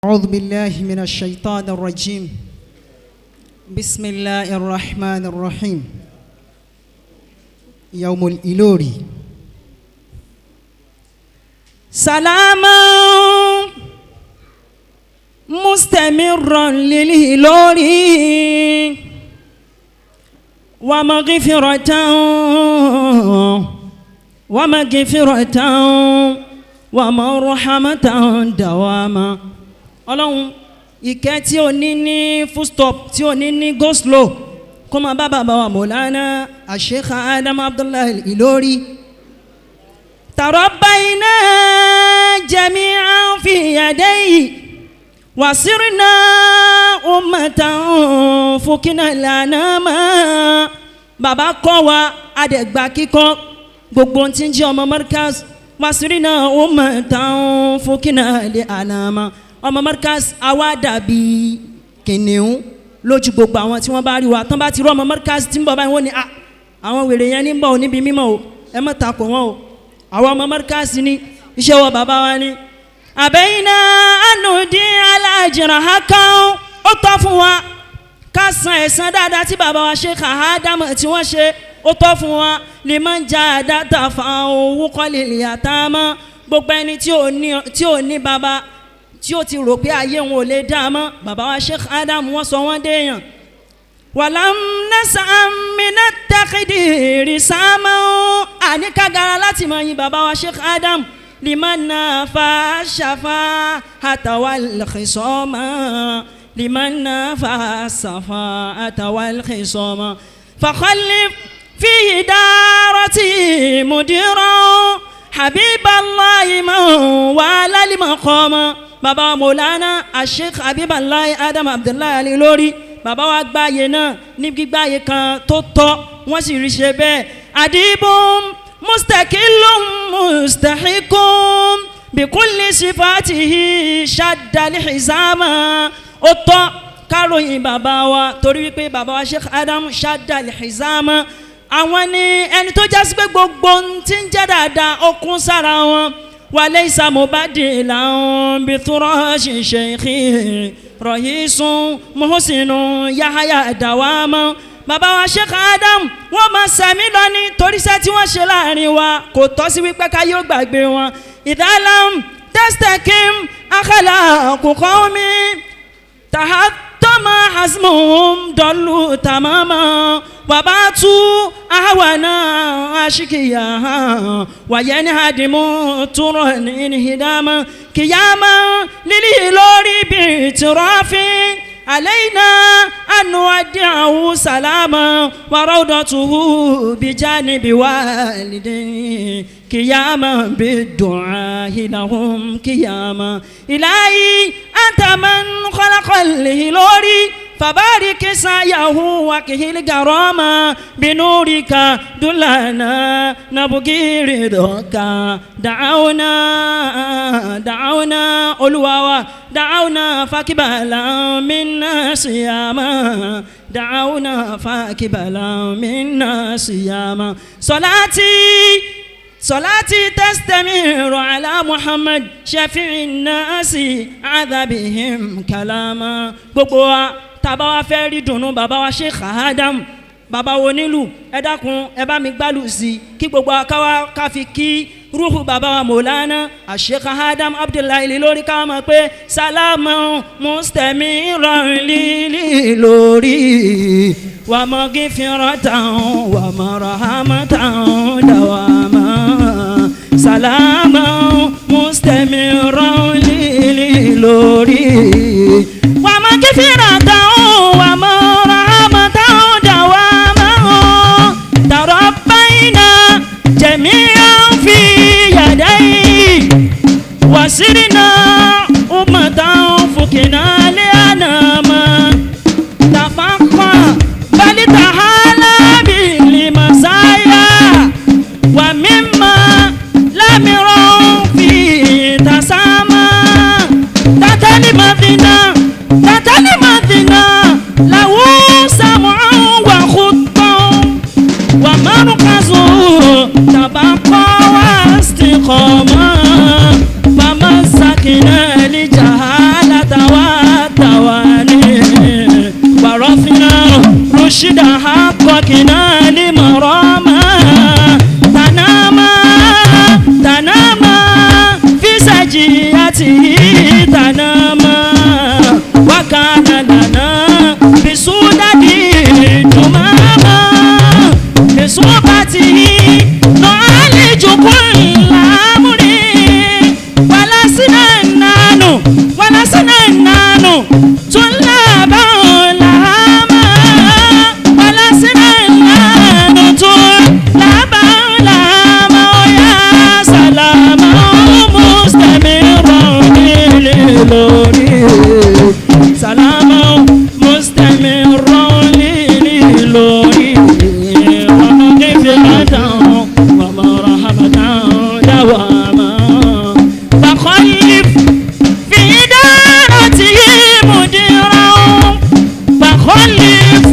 أعوذ بالله من الشيطان الرجيم. بسم الله الرحمن الرحيم. يوم الإلوري. سلاما مستمرا للإلوري ومغفرة ومرحمة دواما. Ọlọ́run ìkẹ́ tí ó ní ní full stop tí ó ní ní go slow kó máa bá bàbá wa Mawlana Sheikh Adam Abdullahi Al-Ilori. Tarabbayna jami'an fi yadayhi wa sirna ummatan fukina al-anama. Bàbá kọ́ wa adẹ̀gbà kíkọ́ gbogbo tí ń jẹ́ ọmọ Markaz wa sirna ummatan fukina al-anama. Ọmọ Markaz àwa dàbí kìnìún lójú gbogbo àwọn tí wọ́n bá rí wa tán bá ti rí ọmọ Markaz tí ń bọ̀ báyìí wọ́n ní àwọn wèrè yẹn ní ń bọ̀ níbi mímọ́ o ẹ má takò wọ́n o àwọn ọmọ Markaz ní iṣẹ́ wọ bàbá wa ní. àbẹ́yìnà ànúdí alájìrà hákàn ó tọ́ fún wa ká san ẹ̀san dáadáa tí bàbá wa Sheikh Adam tí wọ́n ṣe ó tọ́ fún wa liman jahada fa'u qalil yatama. gbogbo ẹni tí ò ní bàbá tí ó ti rò pé ayé wọn ò lè dá mọ́ bàbá wa Sheikh Adam wọ́n sọ wọ́n déèyàn. wàlám nas'am minat taqdiri sáàmà àníkàgàrà láti mọ̀ yín bàbá wa Sheikh Adam liman nafa shafa'ata wal khisama liman nafa shafa'ata wal khisama fakhallif fi darati mudiran habiballahi man wala limaqama. Bàbá wa Mawlana Sheikh Habiballahi Adam Abdullahi Al-Ilori bàbá wa gbáyé náà ní gbígbáyé kan tó tọ́ wọ́n sì rí ṣe bẹ́ẹ̀. adibum mustaqillum mustahiqum bikulli sifatihi shaddal hizama. ó tọ́ káròyìn bàbá wa torí wípé bàbá wa Sheikh Adam shaddal hizama àwọn ni ẹni tó jásí pé gbogbo tí ń jẹ́ dáadáa ó kún sára wọn. وليس مبدلا بثراش شيخي رئيس محسن يحيى دواما. bàbá wa Sheikh Adam wọ́n máa sàmì lọ ní toríṣẹ́ tí wọ́n ṣe láàrin wa kò tọ́ sí wípé ká yóò gbàgbé wọn. ìdálàm tastaqim akhlaqu qawmi tahattama hazmuhum dallu tamama. وباتوا أهوانا أشكيا وينهدموا ترن انهداما قياما للإلوري باعتراف علينا أن نودعه سلاما وروضته بجانب والديه قياما بالدعاء لهم قياما. إلهي أنت من خلق الإلوري فبارك سعيه وكه الكرامة بنورك دلنا نبغي رضاك. دعونا أولوا دعونا فاقبلا منا صياما دعونا فاقبلا منا صياما. صلاتي تستمر على محمد شفيع الناس عذابهم كلاما. gbogbo tàbá wa fẹ́ rí dùnú bàbá wa Sheikh Adam bàbá wo nílùú ẹ dákun ẹ bá mi gbálù sí kí gbogbo akáwá ká fi kí rúhù bàbá wa Mawlana Sheikh Adam Abdullahi Al-Ilori ká mọ̀ pé salaman mustamiran lil-Ilori wa maghfiratan wa marhamatan dawama. salaman mustamiran lil-Ilori wa maghfiratan وسرنا أمة فكنا لأناما تفقى بل تعالى بالمسايا ومما لم يروا فيه تسامى تتلي مدينة له سمع وخطا ومركز تبقى واستقامة. فمسكنا لجهالة فكنا لمراما تناما في سجيته تناما وكان لنا بسودة جماما بصحبته نعالج كل أمر ولسنا النان طلابا لهما ولسنا النان طلابا لهما ويا سلاما مستمرا للوري سلاما مستمرا للوري ومغفرة ومرحمة دواما فخلف في دارته مديرا فخلف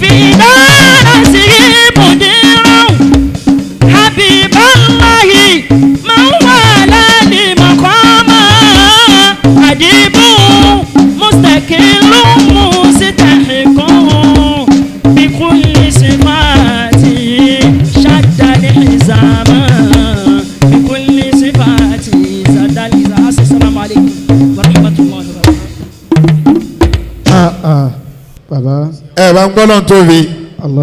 في دارته مديرا حبيب الله من والى لمقاما أديب مستقل مستحق بكل صفاته شد الحزام بكل صفاته شد الحزام. السلام عليكم ورحمة الله وبركاته. bàbá. ẹ bá ń gbọ́ lọ́n tóbi.